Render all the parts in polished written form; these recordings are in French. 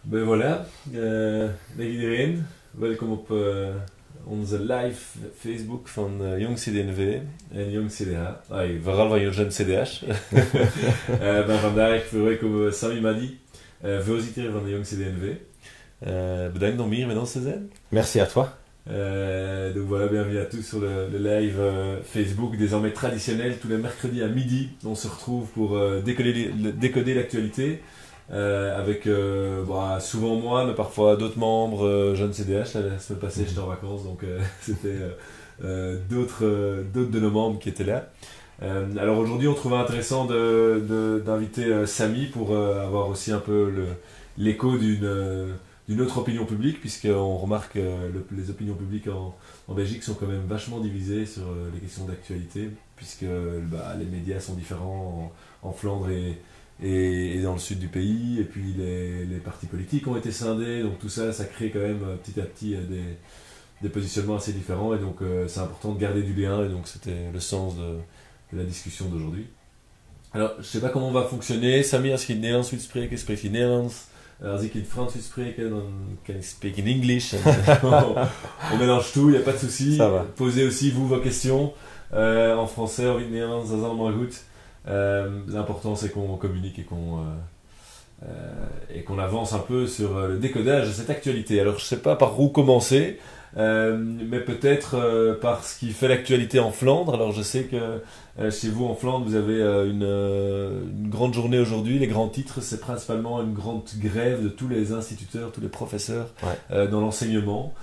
Voilà, dag iedereen. Welkom op onze live Facebook van Jong CD&V en Jong CDH. Vooral van Jong CDH. Vandaag verwelkomen we Sami Madi, voorzitter van de Jong CD&V. Bedankt om hier met ons te zijn. Merci à toi. Donc voilà, bienvenue à tous sur le live Facebook désormais traditionnel tous les mercredis à midi. On se retrouve pour décoder l'actualité avec souvent moi, mais parfois d'autres membres, jeunes CDH. La semaine passée, j'étais en vacances, donc c'était d'autres de nos membres qui étaient là. Alors aujourd'hui, on trouvait intéressant d'inviter Sami pour avoir aussi un peu l'écho d'une autre opinion publique, puisqu'on remarque que les opinions publiques en Belgique sont quand même vachement divisées sur les questions d'actualité, puisque les médias sont différents en Flandre et dans le sud du pays, et puis les partis politiques ont été scindés, donc tout ça, ça crée quand même petit à petit des positionnements assez différents, et donc c'est important de garder du lien, et donc c'était le sens de la discussion d'aujourd'hui. Alors, je sais pas comment on va fonctionner. Sami, als je in het Nederlands wilt spreken, spreek je Nederlands. Als ik in het Frans wil spreken, dan kan ik spreken in English. On mélange tout, il n'y a pas de souci. Posez aussi vous vos questions en français, en Nederlands, dat is allemaal goed. L'important c'est qu'on communique et qu'on avance un peu sur le décodage de cette actualité. Alors je sais pas par où commencer, mais peut-être par ce qui fait l'actualité en Flandre. Alors je sais que chez vous en Flandre vous avez une grande journée aujourd'hui. Les grands titres, c'est principalement une grande grève de tous les instituteurs, tous les professeurs dans l'enseignement.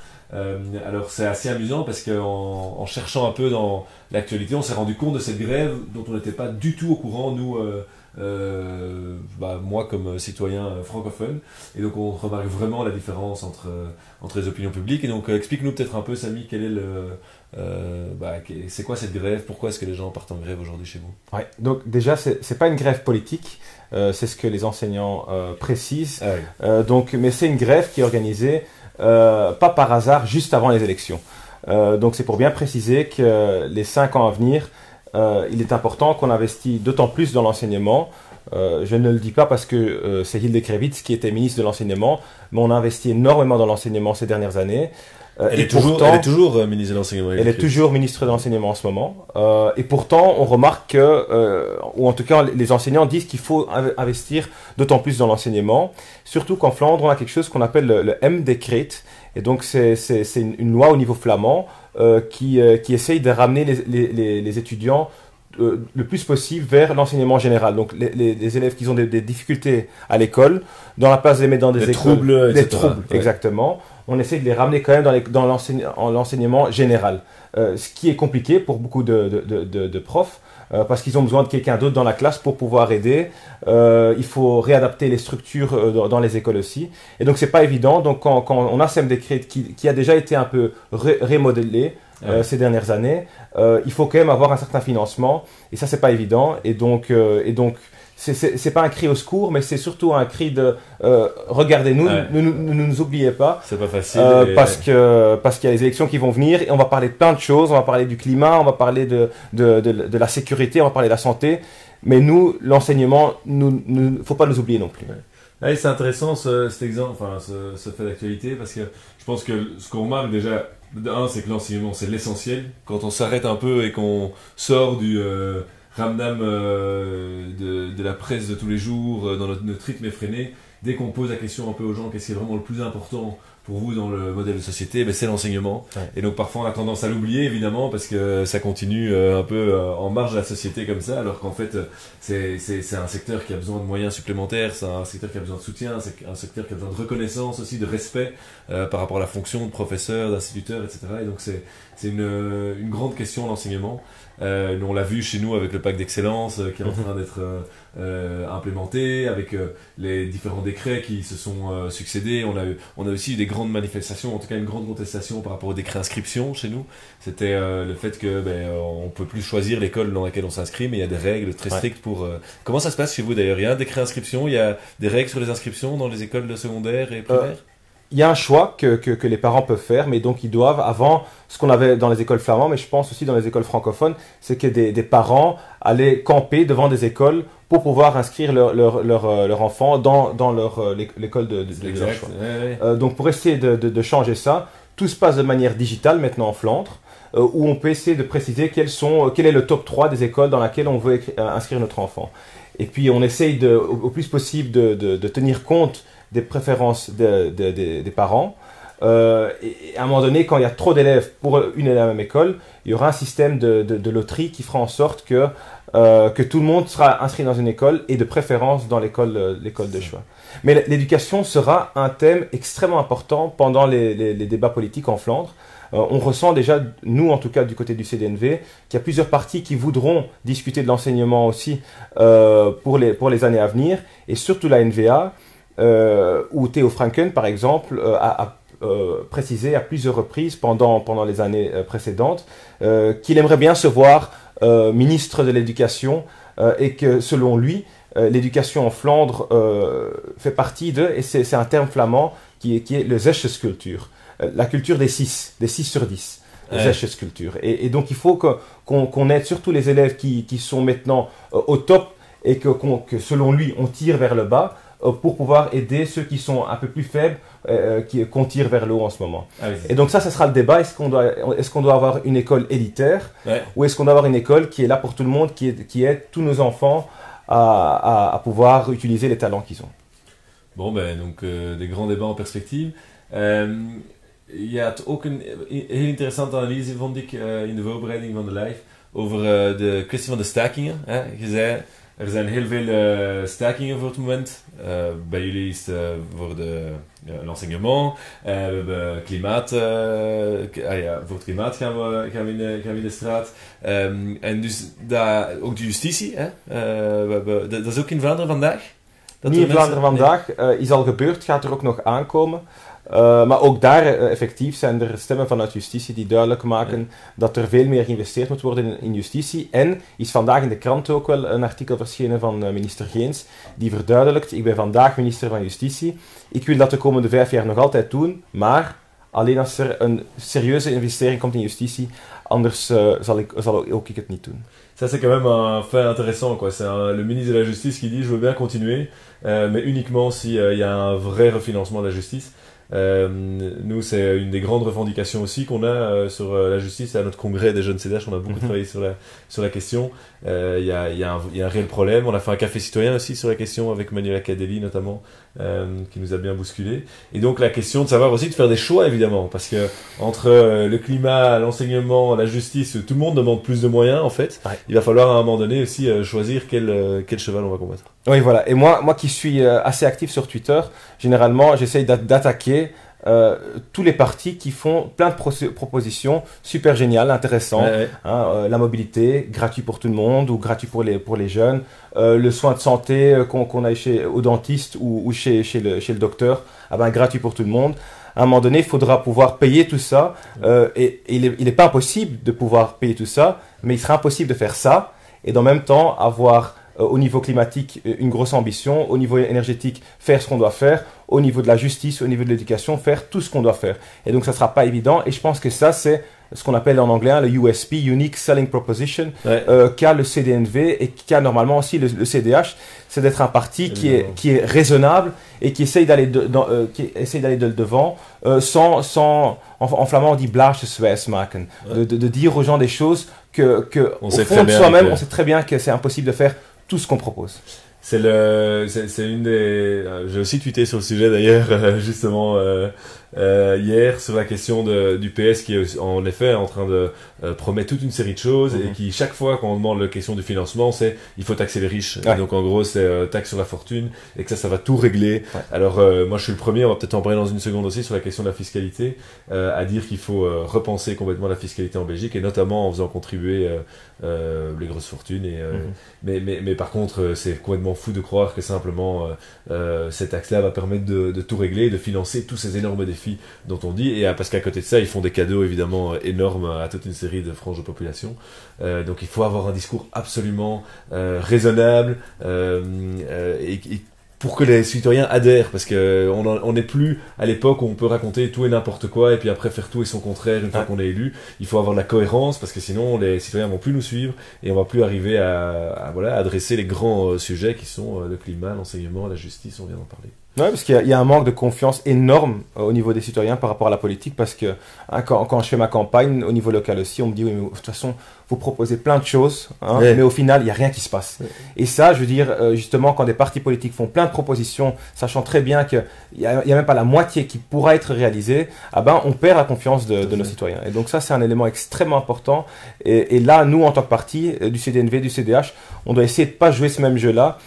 Alors c'est assez amusant parce qu'en cherchant un peu dans l'actualité, on s'est rendu compte de cette grève dont on n'était pas du tout au courant, nous, moi comme citoyen francophone, et donc on remarque vraiment la différence entre les opinions publiques. Et donc explique-nous peut-être un peu, Sami, quel est c'est quoi cette grève, pourquoi est-ce que les gens partent en grève aujourd'hui chez vous? Ouais, donc déjà c'est pas une grève politique, c'est ce que les enseignants précisent, mais c'est une grève qui est organisée pas par hasard, juste avant les élections. Donc c'est pour bien préciser que les 5 ans à venir, il est important qu'on investit d'autant plus dans l'enseignement. Je ne le dis pas parce que c'est Hilde Krevits qui était ministre de l'enseignement, mais on a investi énormément dans l'enseignement ces dernières années. Elle est toujours ministre de l'enseignement. Elle est toujours ministre de l'enseignement en ce moment. Et pourtant, on remarque que, ou en tout cas, les enseignants disent qu'il faut investir d'autant plus dans l'enseignement. Surtout qu'en Flandre, on a quelque chose qu'on appelle le M-Decret. Et donc, c'est une loi au niveau flamand qui essaye de ramener les étudiants le plus possible vers l'enseignement général. Donc les élèves qui ont des difficultés à l'école, dans la place de les mettre dans des écoles, des troubles, exactement, on essaie de les ramener quand même dans l'enseignement général. Ce qui est compliqué pour beaucoup de profs, parce qu'ils ont besoin de quelqu'un d'autre dans la classe pour pouvoir aider. Il faut réadapter les structures dans les écoles aussi. Et donc c'est pas évident. Donc quand on a ce décret qui a déjà été un peu remodelé, ces dernières années, il faut quand même avoir un certain financement, et ça c'est pas évident, et donc c'est pas un cri au secours, mais c'est surtout un cri de regardez-nous, ne nous oubliez pas. C'est pas facile. Parce qu'il y a les élections qui vont venir, et on va parler de plein de choses, on va parler du climat, on va parler de la sécurité, on va parler de la santé, mais nous, l'enseignement, faut pas nous oublier non plus. C'est intéressant cet exemple, ce fait d'actualité, parce que je pense que ce qu'on remarque déjà, c'est que l'enseignement c'est l'essentiel. Quand on s'arrête un peu et qu'on sort du ramdam de la presse de tous les jours, dans notre rythme effréné, dès qu'on pose la question un peu aux gens, qu'est-ce qui est vraiment le plus important pour vous dans le modèle de société, c'est l'enseignement. Et donc parfois on a tendance à l'oublier évidemment parce que ça continue un peu en marge de la société comme ça, alors qu'en fait c'est un secteur qui a besoin de moyens supplémentaires, c'est un secteur qui a besoin de soutien, c'est un secteur qui a besoin de reconnaissance aussi, de respect par rapport à la fonction de professeur, d'instituteur, etc. Et donc c'est une grande question l'enseignement. On l'a vu chez nous avec le pacte d'excellence qui est en train d'être implémenté, avec les différents décrets qui se sont succédés. On a aussi eu des grandes manifestations, en tout cas une grande contestation par rapport au décret inscription chez nous. C'était le fait que on peut plus choisir l'école dans laquelle on s'inscrit, mais il y a des règles très strictes pour... Comment ça se passe chez vous d'ailleurs? Il y a un décret inscription, il y a des règles sur les inscriptions dans les écoles secondaires et primaires? il y a un choix que les parents peuvent faire, mais donc ils doivent, avant, ce qu'on avait dans les écoles flamandes, mais je pense aussi dans les écoles francophones, c'est que des parents allaient camper devant des écoles pour pouvoir inscrire leur enfant dans l'école de leur choix. Donc pour essayer de changer ça, tout se passe de manière digitale maintenant en Flandre, où on peut essayer de préciser quel est le top 3 des écoles dans lesquelles on veut inscrire notre enfant. Et puis on essaye au plus possible de tenir compte des préférences des parents. Et à un moment donné, quand il y a trop d'élèves pour une et la même école, il y aura un système de loterie qui fera en sorte que tout le monde sera inscrit dans une école et de préférence dans l'école de choix. Mais l'éducation sera un thème extrêmement important pendant les débats politiques en Flandre. On ressent déjà, nous en tout cas du côté du CDNV, qu'il y a plusieurs partis qui voudront discuter de l'enseignement aussi pour les années à venir, et surtout la NVA, où Theo Franken par exemple a précisé à plusieurs reprises pendant les années précédentes qu'il aimerait bien se voir ministre de l'éducation et que selon lui, l'éducation en Flandre fait partie et c'est un terme flamand qui est le zesjescultuur. La culture des 6 sur 10, culture. Et donc il faut qu'on aide surtout les élèves qui sont maintenant au top et que selon lui on tire vers le bas pour pouvoir aider ceux qui sont un peu plus faibles qu'on tire vers le haut en ce moment. Ah oui, et donc ça sera le débat, est-ce qu'on doit avoir une école élitaire ou est-ce qu'on doit avoir une école qui est là pour tout le monde, qui aide tous nos enfants à pouvoir utiliser les talents qu'ils ont. Bon, donc des grands débats en perspective. Je had ook een heel interessante analyse, vond ik, in de voorbereiding van de live, over de kwestie van de stakingen. Je zei, er zijn heel veel stakingen voor het moment. Bij jullie is het voor l'enseignement. We hebben klimaat, voor het klimaat gaan we in de straat. En dus ook de justitie. Dat is ook in Vlaanderen vandaag? Niet in Vlaanderen vandaag, is al gebeurd, gaat er ook nog aankomen. Maar ook daar effectief zijn er stemmen vanuit justitie die duidelijk maken dat er veel meer geïnvesteerd moet worden in justitie. En is vandaag in de krant ook wel een artikel verschenen van minister Geens die verduidelijkt, ik ben vandaag minister van Justitie. Ik wil dat de komende 5 jaar nog altijd doen, maar alleen als er een serieuze investering komt in justitie, anders zal ook ik het niet doen. Ça c'est quand même un fait intéressant, quoi. C'est le ministre de la Justice qui dit je veux bien continuer, mais uniquement s'il y a un vrai refinancement de la justice. Nous, c'est une des grandes revendications aussi qu'on a sur la justice. À notre congrès des jeunes CDH, on a beaucoup travaillé sur la question. Il y a un réel problème. On a fait un café citoyen aussi sur la question avec Manuel Acadeli notamment, qui nous a bien bousculé. Et donc la question de savoir aussi de faire des choix évidemment, parce que entre le climat, l'enseignement, la justice, tout le monde demande plus de moyens en fait. Ouais. Il va falloir à un moment donné aussi choisir quel cheval on va combattre. Oui, voilà. Et moi qui suis assez actif sur Twitter, généralement j'essaye d'attaquer tous les partis qui font plein de propositions super géniales, intéressantes. La mobilité, gratuit pour tout le monde ou gratuit pour les jeunes. Le soin de santé qu'on aille au dentiste ou chez le docteur, gratuit pour tout le monde. À un moment donné, il faudra pouvoir payer tout ça. Et il n'est pas impossible de pouvoir payer tout ça, mais il sera impossible de faire ça et en même temps avoir au niveau climatique une grosse ambition, au niveau énergétique faire ce qu'on doit faire, au niveau de la justice, au niveau de l'éducation faire tout ce qu'on doit faire. Et donc ça ne sera pas évident et je pense que ça c'est ce qu'on appelle en anglais le USP, Unique Selling Proposition, qu'a le CDNV et qu'a normalement aussi le CDH, c'est d'être un parti qui est raisonnable et qui essaye d'aller de devant sans en flamand on dit blaasjeswijs maken, de dire aux gens des choses que au fond de soi-même on sait très bien que c'est impossible de faire tout ce qu'on propose. C'est une des. J'ai aussi tweeté sur le sujet d'ailleurs, justement hier sur la question du PS qui est en effet en train de promettre toute une série de choses et qui chaque fois quand on demande la question du financement c'est il faut taxer les riches. Et donc en gros c'est taxe sur la fortune et que ça va tout régler. Alors moi je suis le premier, on va peut-être en parler dans une seconde aussi sur la question de la fiscalité, à dire qu'il faut repenser complètement la fiscalité en Belgique et notamment en faisant contribuer les grosses fortunes. Et, mais par contre c'est complètement fou de croire que simplement cette taxe-là va permettre de tout régler et de financer tous ces énormes défis dont on dit, et parce qu'à côté de ça ils font des cadeaux évidemment énormes à toute une série de franges de population, donc il faut avoir un discours absolument raisonnable et pour que les citoyens adhèrent, parce que on n'est plus à l'époque où on peut raconter tout et n'importe quoi et puis après faire tout et son contraire une fois qu'on est élu. Il faut avoir de la cohérence, parce que sinon les citoyens vont plus nous suivre et on va plus arriver à adresser les grands sujets qui sont le climat, l'enseignement, la justice, on vient d'en parler. Ouais, parce qu'il y a un manque de confiance énorme au niveau des citoyens par rapport à la politique, parce que quand je fais ma campagne au niveau local aussi, on me dit oui, mais de toute façon, vous proposez plein de choses, mais au final, il n'y a rien qui se passe. Et ça, je veux dire, justement, quand des partis politiques font plein de propositions, sachant très bien qu'il n'y a même pas la moitié qui pourra être réalisée, on perd la confiance de nos citoyens. Et donc ça, c'est un élément extrêmement important. Et là, nous, en tant que parti, du CDNV, du CDH, on doit essayer de ne pas jouer ce même jeu-là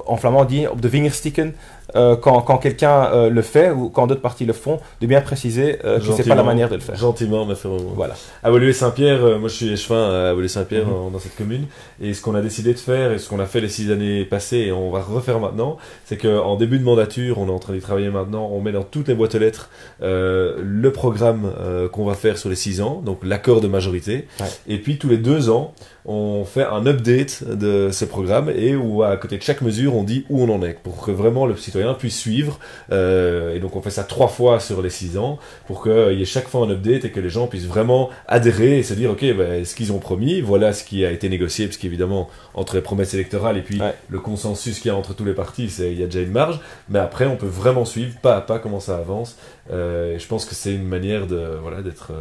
en flamand on dit op de vingers stikken, quand quelqu'un le fait ou quand d'autres partis le font, de bien préciser que c'est pas la manière de le faire. Gentiment, mais fermement. Voilà. À Woluwe-Saint-Pierre, moi je suis échevin à Woluwe-Saint-Pierre dans cette commune, et ce qu'on a décidé de faire et ce qu'on a fait les 6 années passées et on va refaire maintenant, c'est qu'en début de mandature, on est en train d'y travailler maintenant, on met dans toutes les boîtes aux lettres le programme qu'on va faire sur les 6 ans, donc l'accord de majorité, et puis tous les 2 ans, on fait un update de ce programme et où à côté de chaque mesure on dit où on en est pour que vraiment le citoyen puisse suivre et donc on fait ça 3 fois sur les 6 ans pour qu'il y ait chaque fois un update et que les gens puissent vraiment adhérer et se dire ok, ce qu'ils ont promis, voilà ce qui a été négocié, parce qu'évidemment entre les promesses électorales et puis le consensus qu'il y a entre tous les partis, il y a déjà une marge, mais après on peut vraiment suivre pas à pas comment ça avance et je pense que c'est une manière d'être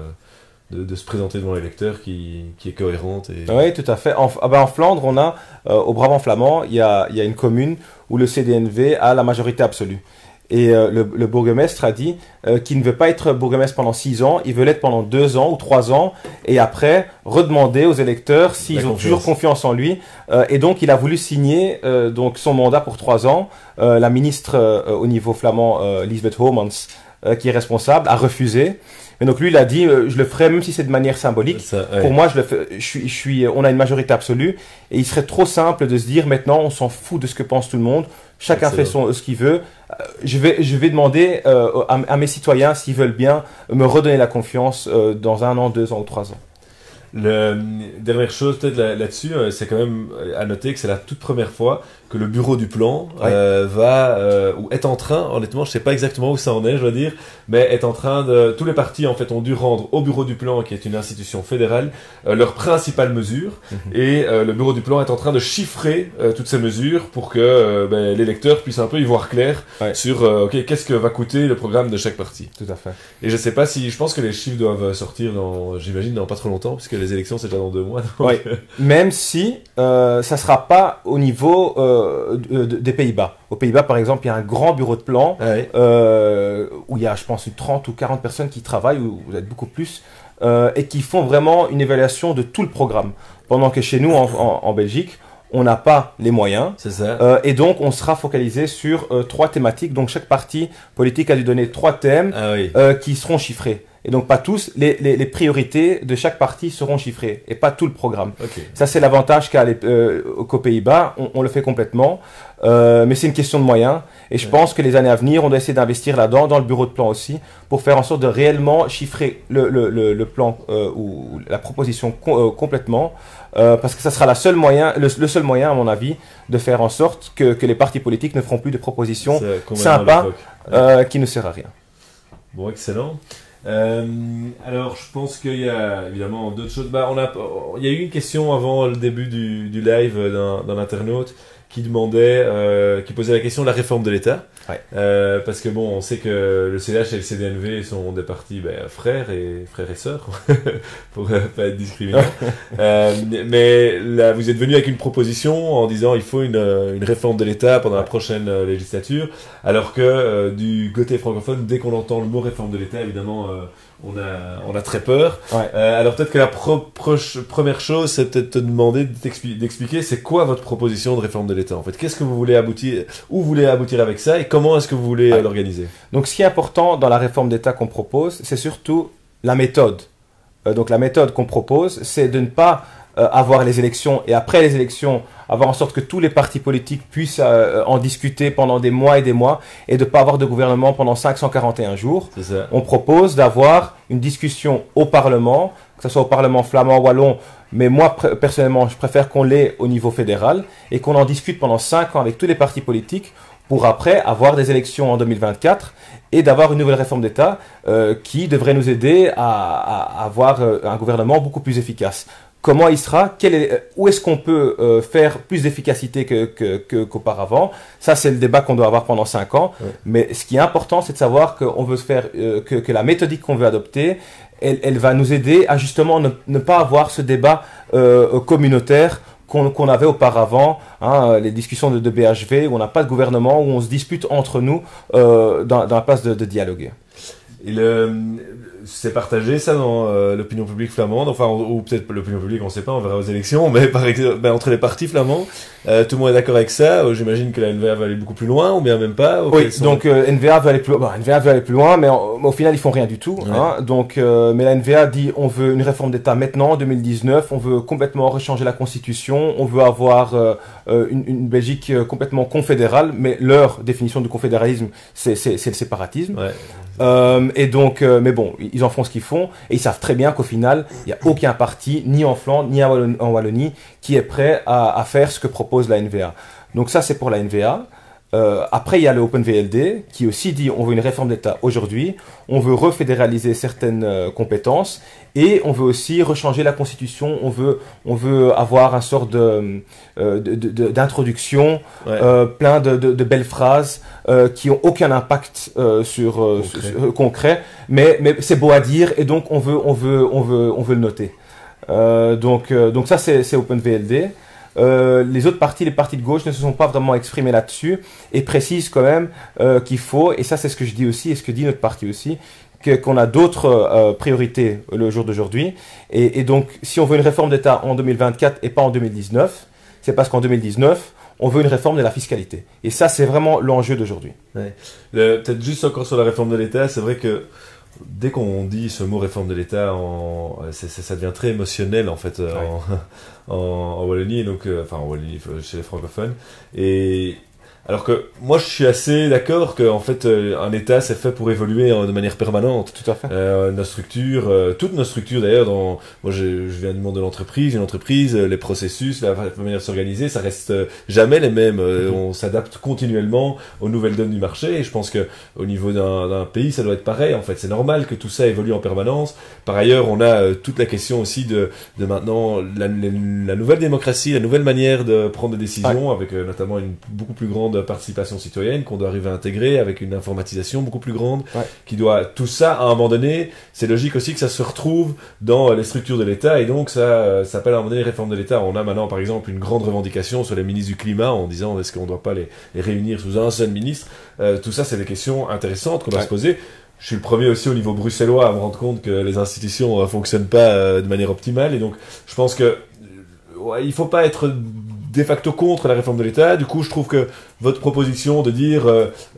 de se présenter devant les lecteurs qui est cohérente. Oui, tout à fait. En Flandre, on a, au Brabant flamand, il y a une commune où le CDNV a la majorité absolue. Et le bourgmestre a dit qu'il ne veut pas être bourgmestre pendant 6 ans, il veut l'être pendant 2 ans ou 3 ans, et après redemander aux électeurs s'ils ont toujours confiance en lui. Et donc il a voulu signer donc son mandat pour 3 ans. La ministre au niveau flamand, Liesbeth Homans, qui est responsable, a refusé. Mais donc lui, il a dit, je le ferai même si c'est de manière symbolique. Pour moi, je le fais. On a une majorité absolue, et il serait trop simple de se dire maintenant, on s'en fout de ce que pense tout le monde. Chacun fait ce qu'il veut. Je vais demander à mes citoyens s'ils veulent bien me redonner la confiance dans 1 an, 2 ans ou 3 ans. Dernière chose peut-être là-dessus, c'est quand même à noter que c'est la toute première fois que le bureau du plan ou est en train, honnêtement je sais pas exactement où ça en est je dois dire, mais est en train tous les partis en fait ont dû rendre au bureau du plan, qui est une institution fédérale, leurs principales mesures, et le bureau du plan est en train de chiffrer toutes ces mesures pour que les lecteurs puissent un peu y voir clair sur qu'est-ce que va coûter le programme de chaque parti. Tout à fait. Et je sais pas si, je pense que les chiffres doivent sortir j'imagine dans pas trop longtemps, puisque les élections c'est déjà dans 2 mois. Donc... Même si ça sera pas au niveau des Pays-Bas. Aux Pays-Bas, par exemple, il y a un grand bureau de plan où il y a, je pense, 30 ou 40 personnes qui travaillent, ou vous êtes beaucoup plus, et qui font vraiment une évaluation de tout le programme. Pendant que chez nous, en Belgique, on n'a pas les moyens. C'est ça. Et donc, on sera focalisé sur 3 thématiques. Donc, chaque parti politique a dû donner 3 thèmes qui seront chiffrés. Et donc, pas tous, les priorités de chaque parti seront chiffrées, et pas tout le programme. Ça, c'est l'avantage qu'aux Pays-Bas, on le fait complètement. Mais c'est une question de moyens. Et je pense que les années à venir, on doit essayer d'investir là-dedans, dans le bureau de plan aussi, pour faire en sorte de réellement chiffrer le plan ou la proposition complètement. Parce que ça sera le seul moyen, à mon avis, de faire en sorte que les partis politiques ne feront plus de propositions sympas qui ne servent à rien. Bon, excellent. Alors, je pense qu'il y a évidemment d'autres choses. Il y a eu une question avant le début du live d'un internaute qui posait la question de la réforme de l'État. Parce que bon, on sait que le CDH et le CDNV sont des partis frères et sœurs, pour pas être discriminant. Mais là, vous êtes venu avec une proposition en disant il faut une réforme de l'État pendant la prochaine législature, alors que du côté francophone, dès qu'on entend le mot réforme de l'État, évidemment, on a très peur. Alors peut-être que la première chose, c'est peut-être te demander d'expliquer c'est quoi votre proposition de réforme de l'État en fait. Qu'est-ce que vous voulez aboutir, où vous voulez aboutir avec ça, et comment est-ce que vous voulez l'organiser? Donc ce qui est important dans la réforme d'État qu'on propose, c'est surtout la méthode. Donc la méthode qu'on propose, c'est de ne pas avoir les élections et après les élections, avoir en sorte que tous les partis politiques puissent en discuter pendant des mois et des mois, et de ne pas avoir de gouvernement pendant 541 jours. C'est ça. On propose d'avoir une discussion au Parlement, que ce soit au Parlement flamand, wallon, Mais moi, personnellement, je préfère qu'on l'ait au niveau fédéral et qu'on en discute pendant 5 ans avec tous les partis politiques pour après avoir des élections en 2024 et d'avoir une nouvelle réforme d'État qui devrait nous aider à avoir un gouvernement beaucoup plus efficace. Comment il sera, où est-ce qu'on peut faire plus d'efficacité qu'auparavant. Ça, c'est le débat qu'on doit avoir pendant 5 ans. Ouais. Mais ce qui est important, c'est de savoir qu'on veut faire, que la méthodique qu'on veut adopter, elle va nous aider à justement ne pas avoir ce débat communautaire qu'on avait auparavant, hein, les discussions de BHV, où on n'a pas de gouvernement, où on se dispute entre nous dans la place de dialoguer. Et c'est partagé ça dans l'opinion publique flamande, enfin, ou peut-être l'opinion publique, on ne sait pas, on verra aux élections, mais par exemple, entre les partis flamands, tout le monde est d'accord avec ça. J'imagine que la NVA va aller beaucoup plus loin, ou bien même pas. Oui, donc NVA veut aller plus loin. NVA veut aller plus loin, mais au final ils font rien du tout. Ouais. Hein, donc, mais la NVA dit on veut une réforme d'État maintenant, en 2019, on veut complètement rechanger la Constitution, on veut avoir une Belgique complètement confédérale, mais leur définition du confédéralisme, c'est le séparatisme. Ouais. Et donc, mais bon, ils en font ce qu'ils font, et ils savent très bien qu'au final, il n'y a aucun parti, ni en Flandre, ni en Wallonie, qui est prêt à faire ce que propose la NVA. Donc ça, c'est pour la NVA. Après, il y a le OpenVLD, qui aussi dit on veut une réforme d'État aujourd'hui, on veut refédéraliser certaines compétences, et on veut aussi rechanger la Constitution, on veut avoir un sort d'introduction, ouais. Plein de belles phrases qui ont aucun impact concret, mais c'est beau à dire, et donc on veut le noter. Donc ça c'est OpenVLD. Les autres partis, les partis de gauche ne se sont pas vraiment exprimés là-dessus et précisent quand même qu'il faut, et ça c'est ce que je dis aussi et ce que dit notre parti aussi, qu'on a d'autres priorités le jour d'aujourd'hui, et donc si on veut une réforme d'État en 2024 et pas en 2019, c'est parce qu'en 2019 on veut une réforme de la fiscalité, et ça c'est vraiment l'enjeu d'aujourd'hui. Ouais. Peut-être juste encore sur la réforme de l'État, c'est vrai que dès qu'on dit ce mot réforme de l'État, ça devient très émotionnel en fait, ouais. en Wallonie, donc, enfin en Wallonie chez les francophones. Et alors que moi je suis assez d'accord que en fait un État c'est fait pour évoluer de manière permanente. Tout à fait. Nos structures, toutes nos structures d'ailleurs. Moi je viens du monde de l'entreprise. Une entreprise, les processus, la manière de s'organiser, ça reste jamais les mêmes. On s'adapte continuellement aux nouvelles donnes du marché. Et je pense que au niveau d'un pays, ça doit être pareil. En fait, c'est normal que tout ça évolue en permanence. Par ailleurs, on a toute la question aussi de maintenant la nouvelle démocratie, la nouvelle manière de prendre des décisions, ouais. Avec notamment une beaucoup plus grande participation citoyenne qu'on doit arriver à intégrer, avec une informatisation beaucoup plus grande, ouais. Qui doit, tout ça à un moment donné, c'est logique aussi que ça se retrouve dans les structures de l'État, et donc ça s'appelle à un moment donné réforme de l'État. On a maintenant par exemple une grande revendication sur les ministres du climat en disant est-ce qu'on ne doit pas les réunir sous un seul ministre. Tout ça c'est des questions intéressantes qu'on doit, ouais. Se poser. Je suis le premier aussi au niveau bruxellois à me rendre compte que les institutions fonctionnent pas de manière optimale, et donc je pense que ouais, il faut pas être de facto contre la réforme de l'État. Du coup, je trouve que votre proposition de dire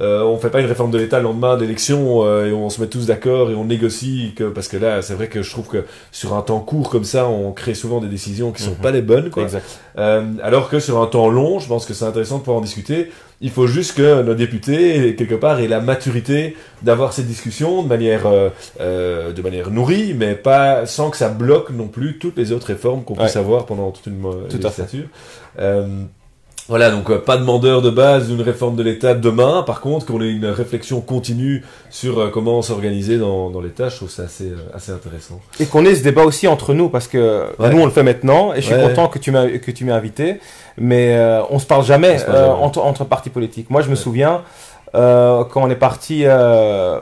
on fait pas une réforme de l'État le lendemain d'élection et on se met tous d'accord et on négocie, parce que là, c'est vrai que je trouve que sur un temps court comme ça, on crée souvent des décisions qui sont pas les bonnes, quoi. Exact. Alors que sur un temps long, je pense que c'est intéressant de pouvoir en discuter. Il faut juste que nos députés, quelque part, aient la maturité d'avoir cette discussion de manière nourrie, mais pas sans que ça bloque non plus toutes les autres réformes qu'on puisse, ouais. Avoir pendant toute une législature. Voilà, donc pas demandeur de base d'une réforme de l'État demain. Par contre, qu'on ait une réflexion continue sur comment s'organiser dans l'État, je trouve ça assez intéressant. Et qu'on ait ce débat aussi entre nous, parce que ouais. Nous on le fait maintenant, et je suis, ouais. Content que tu m'aies invité, mais on se parle jamais, entre partis politiques. Moi je me, ouais. Souviens quand on est parti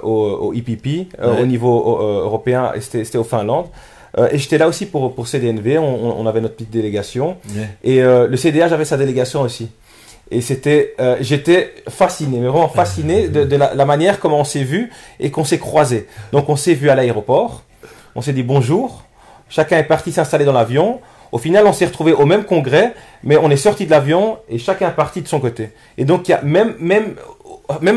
au IPP, ouais. Au niveau européen, et c'était au Finlande. Et j'étais là aussi pour CDNV, on avait notre petite délégation, yeah. Et le CDH avait sa délégation aussi. Et j'étais fasciné, mais vraiment fasciné de la manière comment on s'est vu et qu'on s'est croisés. Donc on s'est vu à l'aéroport, on s'est dit bonjour, chacun est parti s'installer dans l'avion. Au final, on s'est retrouvés au même congrès, mais on est sorti de l'avion et chacun est parti de son côté. Et donc il y a même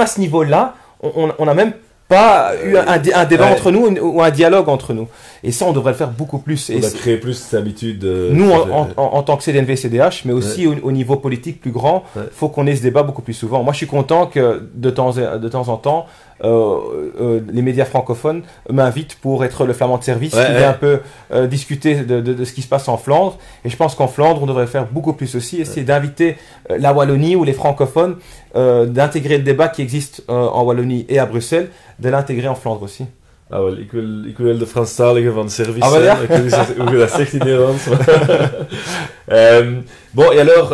à ce niveau-là, on a même pas eu un débat, ouais. Entre nous ou un dialogue entre nous. Et ça, on devrait le faire beaucoup plus. On a créé plus cette habitude. Nous, en tant que CDNV, CDH, mais aussi au niveau politique plus grand, faut qu'on ait ce débat beaucoup plus souvent. Moi, je suis content que de temps en temps, les médias francophones m'invitent pour être le flamand de service qui vient un peu discuter de ce qui se passe en Flandre. Et je pense qu'en Flandre, on devrait faire beaucoup plus aussi, essayer d'inviter la Wallonie ou les francophones, d'intégrer le débat qui existe en Wallonie et à Bruxelles, de l'intégrer en Flandre aussi. Ah wel, ik wil de Franstalige van service ah, zijn. Ik weet niet hoe je dat zegt in Nederlands. Bon, et alors,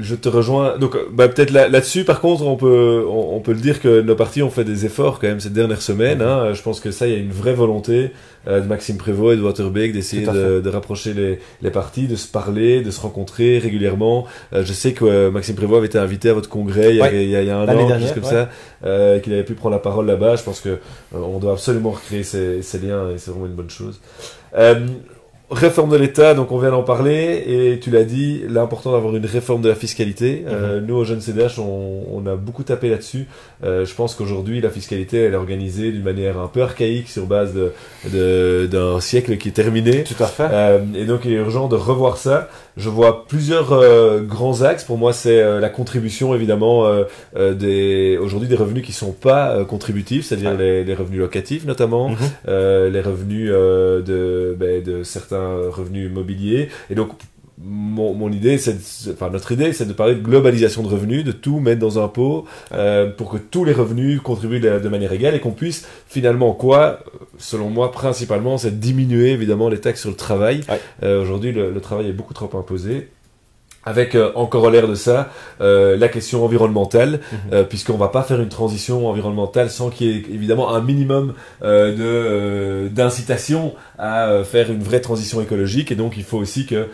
je te rejoins. Donc, peut-être là-dessus, par contre, on peut le dire que nos partis ont fait des efforts quand même cette dernière semaine. Hein. Je pense que ça, il y a une vraie volonté de Maxime Prévost et de Waterbeek d'essayer de rapprocher les partis, de se parler, de se rencontrer régulièrement. Je sais que Maxime Prévost avait été invité à votre congrès il y a un an, quelque chose comme ça, qu'il avait pu prendre la parole là-bas. Je pense que on doit absolument recréer ces liens et c'est vraiment une bonne chose. Réforme de l'État, donc on vient d'en parler, et tu l'as dit, l'important d'avoir une réforme de la fiscalité. Nous, au Jeunes CDH, on a beaucoup tapé là-dessus. Je pense qu'aujourd'hui, la fiscalité, elle est organisée d'une manière un peu archaïque sur base d'un siècle qui est terminé. Tout à fait. Et donc, il est urgent de revoir ça. Je vois plusieurs grands axes. Pour moi, c'est la contribution, évidemment, aujourd'hui des revenus qui sont pas contributifs, c'est-à-dire les revenus locatifs, notamment, les revenus de certains revenus immobiliers. Et donc, mon idée, notre idée, c'est de parler de globalisation de revenus, de tout mettre dans un pot pour que tous les revenus contribuent de manière égale et qu'on puisse finalement selon moi, principalement, c'est diminuer évidemment les taxes sur le travail. Aujourd'hui, le travail est beaucoup trop imposé. Avec en corollaire de ça la question environnementale, puisqu'on va pas faire une transition environnementale sans qu'il y ait évidemment un minimum d'incitation à faire une vraie transition écologique, et donc il faut aussi que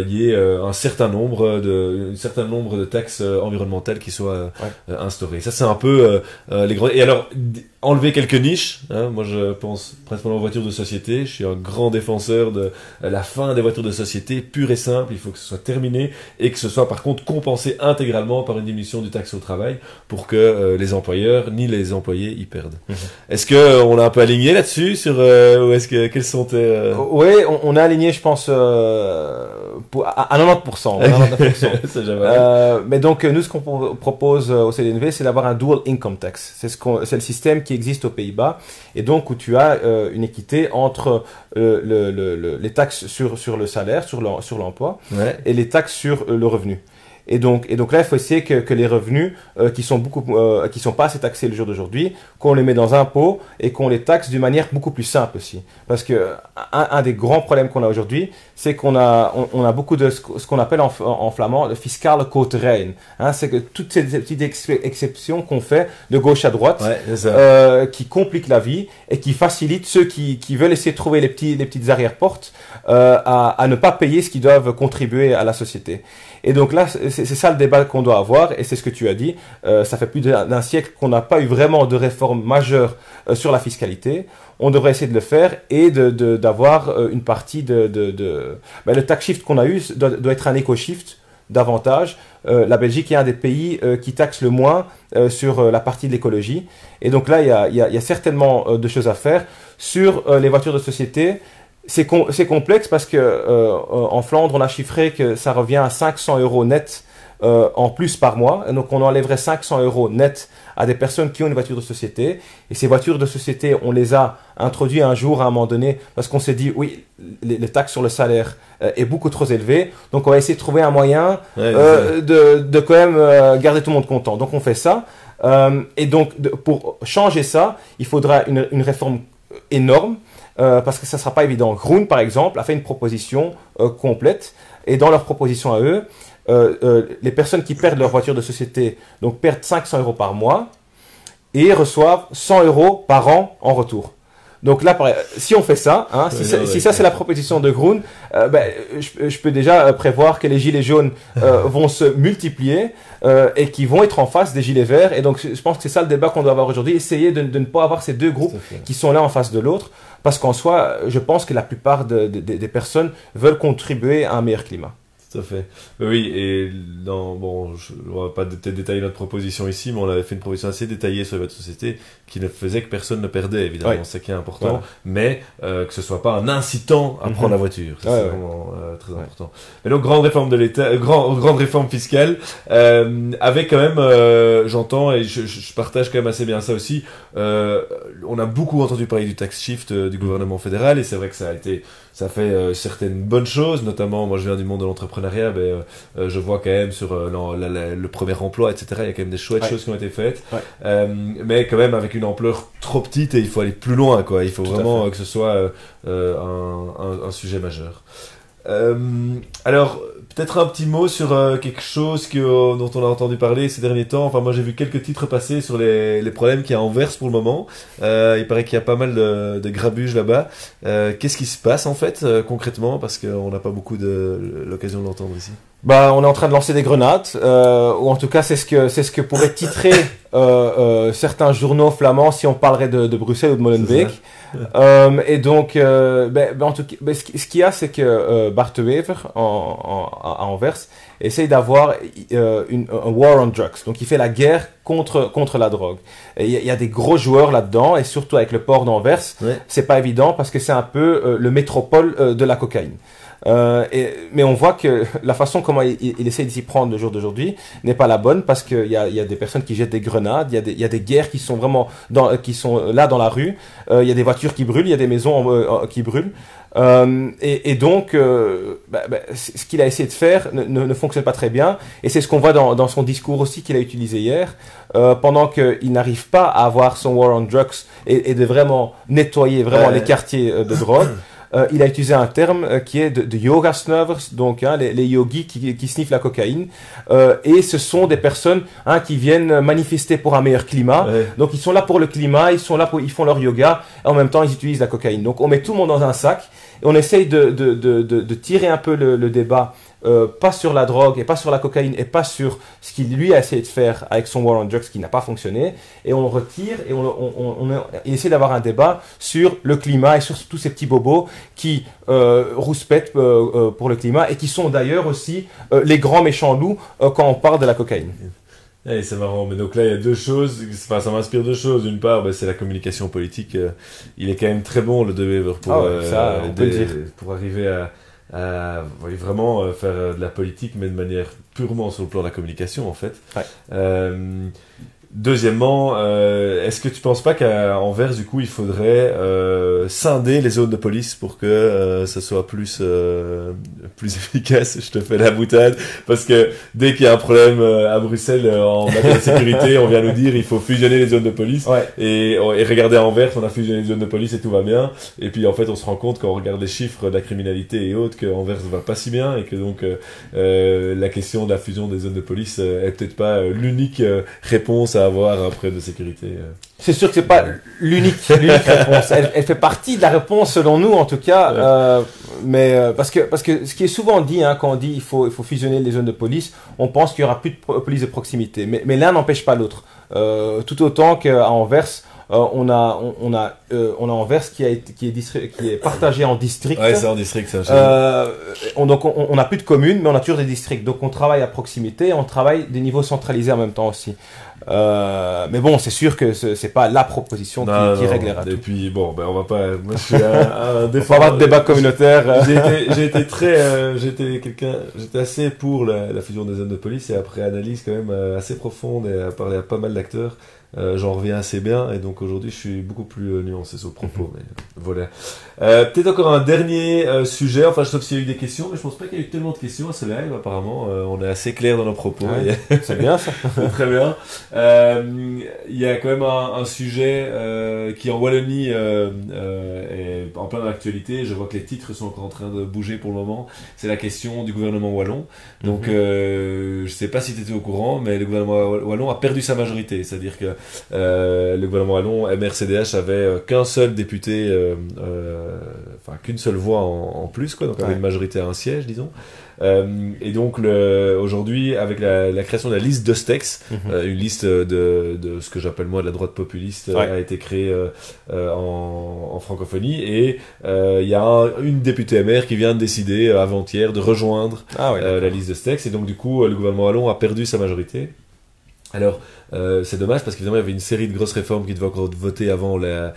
y ait un certain nombre de taxes environnementales qui soient instaurées. Ça c'est un peu les grands. Et alors enlever quelques niches, hein, moi je pense principalement aux voitures de société. Je suis un grand défenseur de la fin des voitures de société pure et simple. Il faut que ce soit terminé et que ce soit par contre compensé intégralement par une diminution du taxe au travail pour que les employeurs ni les employés y perdent. Est-ce que on a un peu aligné là-dessus sur ou est-ce que quels sont tes Oui, on a aligné, je pense, à 90%. 99%. Mais donc nous, ce qu'on propose au CDNV, c'est d'avoir un dual income tax. C'est le système qui existe aux Pays-Bas, et donc où tu as une équité entre les taxes sur le salaire, sur l'emploi, et les taxes sur le revenu. Et donc là, il faut essayer que les revenus qui sont pas assez taxés le jour d'aujourd'hui, qu'on les met dans un pot et qu'on les taxe d'une manière beaucoup plus simple aussi. Parce que un des grands problèmes qu'on a aujourd'hui, c'est qu'on a beaucoup de ce qu'on appelle en flamand le fiscal koterijn. Hein, c'est que toutes ces petites exceptions qu'on fait de gauche à droite, qui compliquent la vie et qui facilitent ceux qui veulent essayer de trouver les petites arrière-portes à ne pas payer ce qu'ils doivent contribuer à la société. Et donc là, c'est ça le débat qu'on doit avoir, et c'est ce que tu as dit. Ça fait plus d'un siècle qu'on n'a pas eu vraiment de réforme majeure sur la fiscalité. On devrait essayer de le faire et d'avoir une partie le tax shift qu'on a eu doit être un éco-shift davantage. La Belgique est un des pays qui taxe le moins sur la partie de l'écologie. Et donc là, il y a certainement de choses à faire. Sur les voitures de société, c'est complexe parce que en Flandre, on a chiffré que ça revient à 500 € net en plus par mois. Et donc, on enlèverait 500 € net à des personnes qui ont une voiture de société. Et ces voitures de société, on les a introduites un jour à un moment donné parce qu'on s'est dit, oui, les taxes sur le salaire est beaucoup trop élevée. Donc, on va essayer de trouver un moyen de quand même garder tout le monde content. Donc, on fait ça. Et donc, pour changer ça, il faudra une réforme énorme. Parce que ça ne sera pas évident. Groen, par exemple, a fait une proposition complète. Et dans leur proposition à eux, les personnes qui perdent leur voiture de société donc perdent 500 € par mois et reçoivent 100 € par an en retour. Donc là, si on fait ça, hein, si ça c'est la proposition de Groen, je peux déjà prévoir que les gilets jaunes vont se multiplier et qui vont être en face des gilets verts. Et donc je pense que c'est ça le débat qu'on doit avoir aujourd'hui, essayer de ne pas avoir ces deux groupes qui sont l'un en face de l'autre, parce qu'en soi, je pense que la plupart des personnes veulent contribuer à un meilleur climat. Tout à fait. Oui, et bon, on va pas peut-être détailler notre proposition ici, mais on avait fait une proposition assez détaillée sur les voies de société qui ne faisait que personne ne perdait, évidemment, c'est ça qui est important, voilà. Mais que ce soit pas un incitant à prendre la voiture, c'est vraiment très important. Mais donc, grande réforme de l'État, grande réforme fiscale, avec quand même, j'entends, et je partage quand même assez bien ça aussi, on a beaucoup entendu parler du tax shift du gouvernement fédéral, et c'est vrai que ça fait certaines bonnes choses, notamment, moi je viens du monde de l'entrepreneuriat, je vois quand même sur le premier emploi, etc., il y a quand même des chouettes choses qui ont été faites, mais quand même avec une ampleur trop petite et il faut aller plus loin, quoi. Il faut vraiment que ce soit un sujet majeur. Alors, peut-être un petit mot sur quelque chose dont on a entendu parler ces derniers temps. Enfin, moi j'ai vu quelques titres passer sur les problèmes qu'il y a à Anvers pour le moment. Il paraît qu'il y a pas mal de grabuge là-bas. Qu'est-ce qui se passe en fait concrètement, parce qu'on n'a pas beaucoup l'occasion de l'entendre ici. Bah, on est en train de lancer des grenades, ou en tout cas c'est ce que pourraient titrer certains journaux flamands si on parlerait de Bruxelles ou de Molenbeek. Et donc, en tout cas, ce qu'il y a, c'est que Bart de Wever à Anvers essaye d'avoir un war on drugs. Donc, il fait la guerre contre la drogue. Et il y a des gros joueurs là-dedans, et surtout avec le port d'Anvers, c'est pas évident parce que c'est un peu le métropole de la cocaïne. Mais on voit que la façon comment il essaie de s'y prendre le jour d'aujourd'hui n'est pas la bonne, parce qu'il y a des personnes qui jettent des grenades, il y a des guerres qui sont vraiment qui sont là dans la rue, il y a des voitures qui brûlent, il y a des maisons qui brûlent. Et donc, ce qu'il a essayé de faire ne fonctionne pas très bien, et c'est ce qu'on voit dans son discours aussi qu'il a utilisé hier, pendant qu'il n'arrive pas à avoir son war on drugs et de vraiment nettoyer les quartiers de drogue. Il a utilisé un terme qui est de yoga snuffers, donc les yogis qui sniffent la cocaïne, et ce sont des personnes qui viennent manifester pour un meilleur climat. Donc ils sont là pour le climat, ils font leur yoga, et en même temps ils utilisent la cocaïne. Donc on met tout le monde dans un sac et on essaye de tirer un peu le débat, pas sur la drogue et pas sur la cocaïne et pas sur ce qu'il lui a essayé de faire avec son war on drugs qui n'a pas fonctionné, et on le retire et on essaie d'avoir un débat sur le climat et sur tous ces petits bobos qui rouspètent pour le climat, et qui sont d'ailleurs aussi les grands méchants loups quand on parle de la cocaïne. Ouais, c'est marrant, mais donc là il y a deux choses, enfin ça m'inspire deux choses. D'une part, c'est la communication politique, il est quand même très bon le De Wever pour arriver à vraiment faire de la politique, mais de manière purement sur le plan de la communication en fait. Deuxièmement, est-ce que tu penses pas qu'à Anvers, du coup, il faudrait scinder les zones de police pour que ça soit plus efficace? Je te fais la boutade, parce que dès qu'il y a un problème à Bruxelles en matière de sécurité, on vient nous dire il faut fusionner les zones de police. Et regardez à Anvers, on a fusionné les zones de police et tout va bien. Et puis en fait, on se rend compte quand on regarde les chiffres de la criminalité et autres qu'Anvers va pas si bien, et que donc la question de la fusion des zones de police est peut-être pas l'unique réponse à avoir un problème de sécurité. C'est sûr que c'est pas l'unique réponse. Elle fait partie de la réponse selon nous en tout cas, mais parce que ce qui est souvent dit quand on dit il faut fusionner les zones de police, on pense qu'il y aura plus de police de proximité, mais l'un n'empêche pas l'autre. Tout autant qu'à Anvers, on a Anvers qui est partagé en districts. Ouais, c'est en district, ça. Donc on n'a plus de communes, mais on a toujours des districts. Donc on travaille à proximité, on travaille des niveaux centralisés en même temps aussi. Mais bon, c'est sûr que c'est pas la proposition qui réglera tout. Et puis bon, on va pas. Moi, je suis un défenseur. On va avoir de débat communautaire. J'étais assez pour la fusion des zones de police, et après analyse quand même assez profonde et à parler à pas mal d'acteurs. J'en reviens assez bien, et donc aujourd'hui je suis beaucoup plus nuancé sur le propos, mais voilà. Peut-être encore un dernier sujet, enfin sauf s'il y a eu des questions, mais je pense pas qu'il y a eu tellement de questions à ce live, apparemment on est assez clair dans nos propos. C'est bien ça. C'est très bien. Il y a quand même un sujet qui en Wallonie est en plein l'actualité. Je vois que les titres sont encore en train de bouger pour le moment. C'est la question du gouvernement wallon. Donc je sais pas si tu étais au courant, mais le gouvernement wallon a perdu sa majorité, c'est-à-dire que le gouvernement wallon, MRCDH, avait qu'un seul député, qu'une seule voix en plus, quoi, donc avait une majorité à un siège, disons. Et donc aujourd'hui, avec la création de la liste d'Ostex, une liste de ce que j'appelle moi de la droite populiste, a été créée en francophonie, et il y a une députée MR qui vient de décider avant-hier de rejoindre la liste d'Ostex, et donc du coup le gouvernement wallon a perdu sa majorité. Alors, c'est dommage parce qu'évidemment il y avait une série de grosses réformes qui devaient encore être votées avant la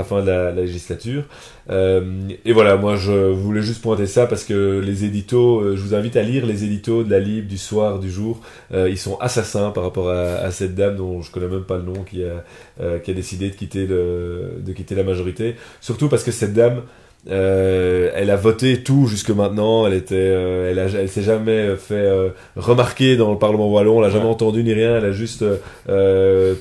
fin de la législature. Et voilà, moi je voulais juste pointer ça parce que les éditos, je vous invite à lire les éditos de la Libre du soir, du jour. Ils sont assassins par rapport à cette dame dont je connais même pas le nom, qui a décidé de quitter la majorité. Surtout parce que cette dame, elle a voté tout jusque maintenant. Elle s'est jamais fait remarquer dans le Parlement wallon. On l'a jamais entendu ni rien. Elle a juste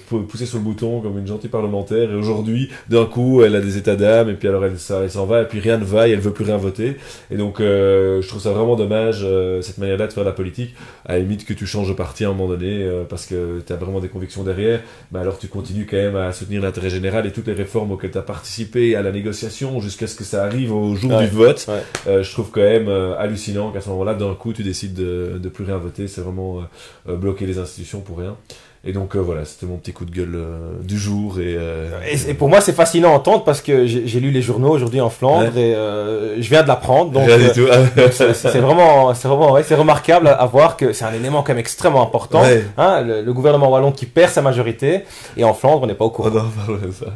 poussé sur le bouton comme une gentille parlementaire. Et aujourd'hui, d'un coup, elle a des états d'âme. Et puis alors elle s'en va. Et puis rien ne va. Et elle veut plus rien voter. Et donc, je trouve ça vraiment dommage cette manière-là de faire de la politique. À la limite que tu changes de parti à un moment donné parce que tu as vraiment des convictions derrière. Mais alors tu continues quand même à soutenir l'intérêt général et toutes les réformes auxquelles tu as participé à la négociation jusqu'à ce que ça arrive au jour du vote. Je trouve quand même hallucinant qu'à ce moment-là, d'un coup, tu décides de plus rien voter. C'est vraiment bloquer les institutions pour rien. Et donc voilà, c'était mon petit coup de gueule du jour. Et pour moi, c'est fascinant à entendre parce que j'ai lu les journaux aujourd'hui en Flandre et je viens de l'apprendre. Donc c'est vraiment c'est remarquable à voir que c'est un élément quand même extrêmement important. Hein, le gouvernement wallon qui perd sa majorité, et en Flandre, on n'est pas au courant. Ça.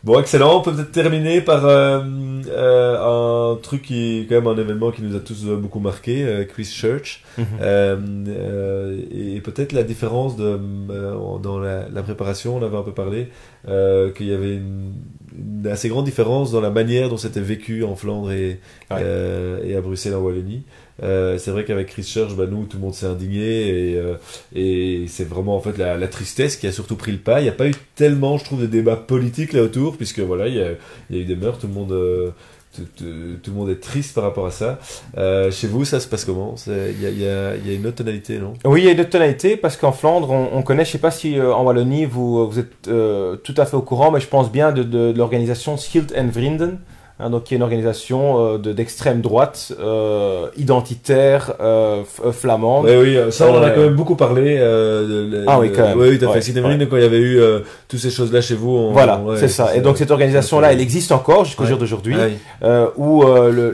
Bon, excellent. On peut peut-être terminer par un truc qui est quand même un événement qui nous a tous beaucoup marqué, Christchurch. Et peut-être la différence dans la préparation, on avait un peu parlé, qu'il y avait une assez grande différence dans la manière dont c'était vécu en Flandre et à Bruxelles, en Wallonie. C'est vrai qu'avec Christchurch, nous, tout le monde s'est indigné, et c'est vraiment en fait la tristesse qui a surtout pris le pas. Il n'y a pas eu tellement, je trouve, de débats politiques là autour, puisque voilà, il y a eu des meurtres, tout le monde est triste par rapport à ça. Chez vous, ça se passe comment? Il y a une autre tonalité, non? Oui, il y a une autre tonalité, parce qu'en Flandre, on connaît, je sais pas si en Wallonie vous êtes tout à fait au courant, mais je pense bien de l'organisation Schild en Vrienden. Donc qui est une organisation d'extrême droite, identitaire, flamande. Oui, ça on en a quand même beaucoup parlé. Oui, quand même. Oui, tout à fait. C'était quand il y avait eu toutes ces choses-là chez vous. Voilà, c'est ça. Et donc cette organisation-là, elle existe encore jusqu'au jour d'aujourd'hui. Où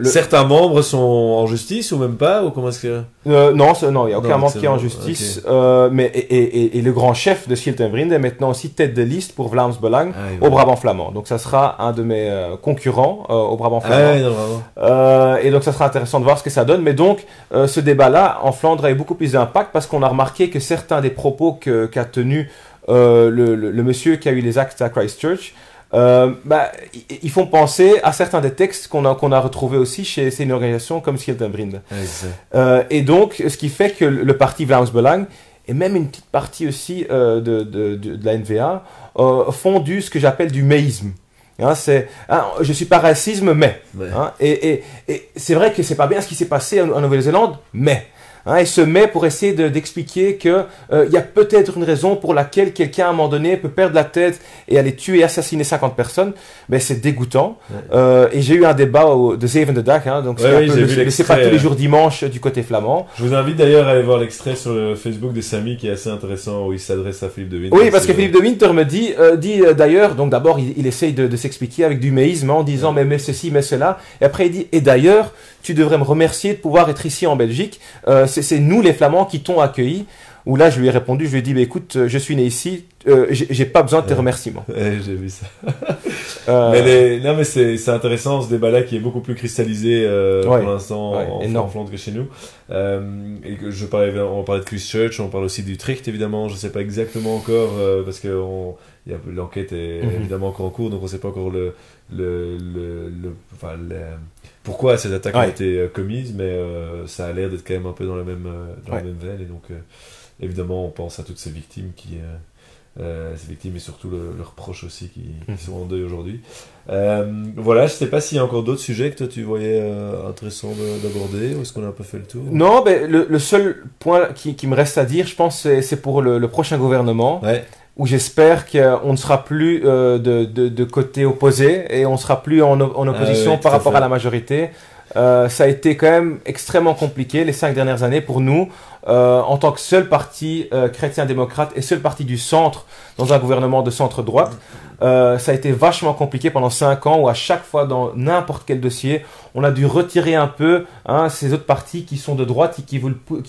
certains membres sont en justice ou même pas, ou comment est-ce que... Non, il n'y a aucun membre qui est en justice. Mais le grand chef de Schild en Vrienden est maintenant aussi tête de liste pour Vlaams Belang au Brabant flamand. Donc ça sera un de mes concurrents au Brabant flamand. Et donc ça sera intéressant de voir ce que ça donne. Mais donc ce débat-là en Flandre a eu beaucoup plus d'impact parce qu'on a remarqué que certains des propos qu'a tenu le monsieur qui a eu les actes à Christchurch, ils font penser à certains des textes qu'on a retrouvés aussi chez une organisation comme Schild en Vrienden. Et donc ce qui fait que le parti Vlaams Belang et même une petite partie aussi de la NVA font ce que j'appelle du méisme. Je suis pas racisme, mais et c'est vrai que c'est pas bien ce qui s'est passé en Nouvelle-Zélande, mais et se met pour essayer d'expliquer que il y a peut-être une raison pour laquelle quelqu'un à un moment donné peut perdre la tête et aller tuer et assassiner 50 personnes. Mais c'est dégoûtant. Et j'ai eu un débat de Zevende Dag, donc c'est pas tous les jours dimanche du côté flamand. Je vous invite d'ailleurs à aller voir l'extrait sur le Facebook de Samy qui est assez intéressant, où il s'adresse à Philippe de Winter. Oui, parce que Philippe de Winter me dit d'ailleurs, donc d'abord il essaye de s'expliquer avec du méisme en disant mais ceci, mais cela, et après il dit et d'ailleurs tu devrais me remercier de pouvoir être ici en Belgique. C'est nous les Flamands qui t'ont accueilli. Où là, je lui ai répondu, je lui ai dit, écoute, je suis né ici, j'ai pas besoin de tes remerciements. J'ai vu ça. Mais c'est intéressant ce débat-là qui est beaucoup plus cristallisé pour l'instant en Flandre que chez nous. Et que on parlait de Christchurch, on parle aussi d'Utrecht évidemment. Je sais pas exactement encore parce que l'enquête est évidemment encore en cours, donc on sait pas encore pourquoi ces attaques ont été commises, mais ça a l'air d'être quand même un peu dans la même veine, et donc évidemment on pense à toutes ces victimes ces victimes et surtout leurs proches aussi qui sont en deuil aujourd'hui. Voilà, je sais pas s'il y a encore d'autres sujets que toi tu voyais intéressant d'aborder, ou est-ce qu'on a un peu fait le tour? Non, le seul point qui me reste à dire, je pense, c'est pour le prochain gouvernement. Où j'espère qu'on ne sera plus de côté opposé et on ne sera plus en opposition par rapport à la majorité. Ça a été quand même extrêmement compliqué les 5 dernières années pour nous, en tant que seul parti chrétien-démocrate et seul parti du centre dans un gouvernement de centre-droite. Ça a été vachement compliqué pendant 5 ans où à chaque fois dans n'importe quel dossier, on a dû retirer un peu ces autres partis qui sont de droite et qui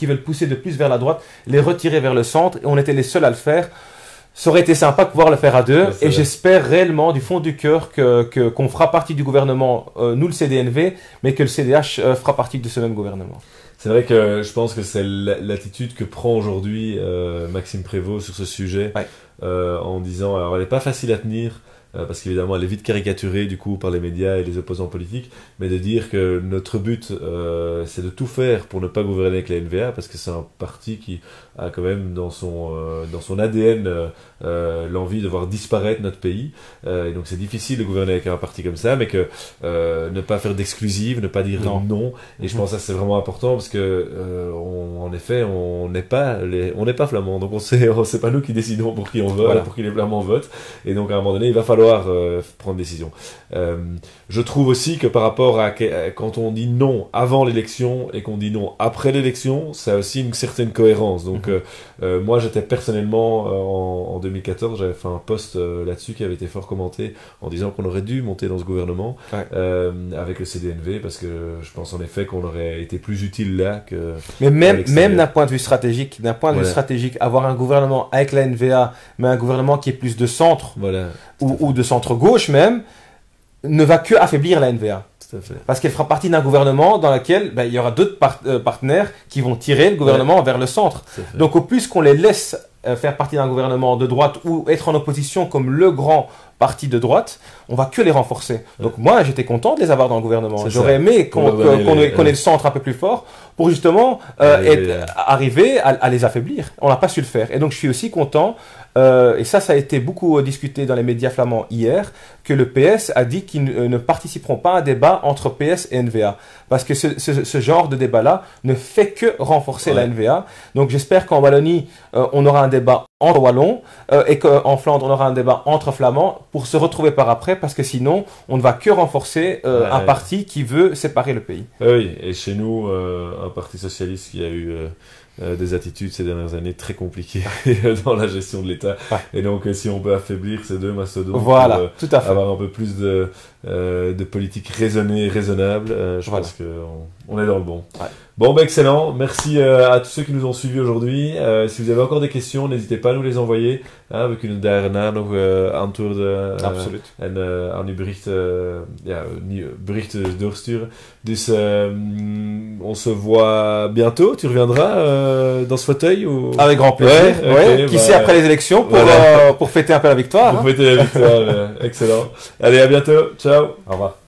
veulent pousser de plus vers la droite, les retirer vers le centre, et on était les seuls à le faire. Ça aurait été sympa de pouvoir le faire à deux, et j'espère réellement du fond du cœur qu'on fera partie du gouvernement, nous le CDNV, mais que le CDH fera partie de ce même gouvernement. C'est vrai que je pense que c'est l'attitude que prend aujourd'hui Maxime Prévost sur ce sujet, Ouais. en disant, alors elle n'est pas facile à tenir, parce qu'évidemment elle est vite caricaturée du coup par les médias et les opposants politiques, mais de dire que notre but c'est de tout faire pour ne pas gouverner avec la NVA, parce que c'est un parti qui a quand même dans son ADN l'envie de voir disparaître notre pays, et donc c'est difficile de gouverner avec un parti comme ça, mais que ne pas faire d'exclusive, ne pas dire non. Et je pense que ça c'est vraiment important, parce que en effet on n'est pas flamands, donc on sait pas nous qui décidons pour qui on vote, voilà, pour qui les flamands votent, et donc à un moment donné il va falloir prendre des décisions. Je trouve aussi que par rapport à quand on dit non avant l'élection et qu'on dit non après l'élection, ça a aussi une certaine cohérence. Donc moi j'étais personnellement en 2014, j'avais fait un post là-dessus qui avait été fort commenté en disant qu'on aurait dû monter dans ce gouvernement avec le CDNV, parce que je pense en effet qu'on aurait été plus utile là que... Mais même d'un point de vue stratégique, avoir un gouvernement avec la NVA, mais un gouvernement qui est plus de centre, ou de centre-gauche même, ne va que affaiblir la NVA. Parce qu'elle fera partie d'un gouvernement dans lequel il y aura d'autres partenaires qui vont tirer le gouvernement vers le centre. Donc au plus qu'on les laisse faire partie d'un gouvernement de droite ou être en opposition comme le grand parti de droite, on va que les renforcer. Donc moi j'étais content de les avoir dans le gouvernement. J'aurais aimé qu'on ait le centre un peu plus fort pour justement arriver à les affaiblir. On n'a pas su le faire. Et donc je suis aussi content, et ça a été beaucoup discuté dans les médias flamands hier, que le PS a dit qu'ils ne participeront pas à un débat entre PS et NVA. Parce que ce genre de débat-là ne fait que renforcer la NVA. Donc j'espère qu'en Wallonie, on aura un débat entre Wallons, et qu'en Flandre, on aura un débat entre Flamands pour se retrouver par après, parce que sinon, on ne va que renforcer un parti qui veut séparer le pays. Oui, et chez nous, un parti socialiste qui a eu des attitudes ces dernières années très compliquées dans la gestion de l'État. Et donc, si on peut affaiblir ces deux mastodontes, tout à fait, avoir un peu plus de politique raisonnée et raisonnable, je pense qu'on est dans le bon. Bon, excellent. Merci à tous ceux qui nous ont suivis aujourd'hui. Si vous avez encore des questions, n'hésitez pas à nous les envoyer. We kunnen daarna nog antwoorden en aan uw berichten doorsturen. Dus on se voit bientôt. Tu reviendras dans ce fauteuil ou... Avec grand plaisir. Qui sait après les élections pour fêter un peu la victoire. Pour fêter la victoire. Excellent. Allez, à bientôt. Ciao. Au revoir.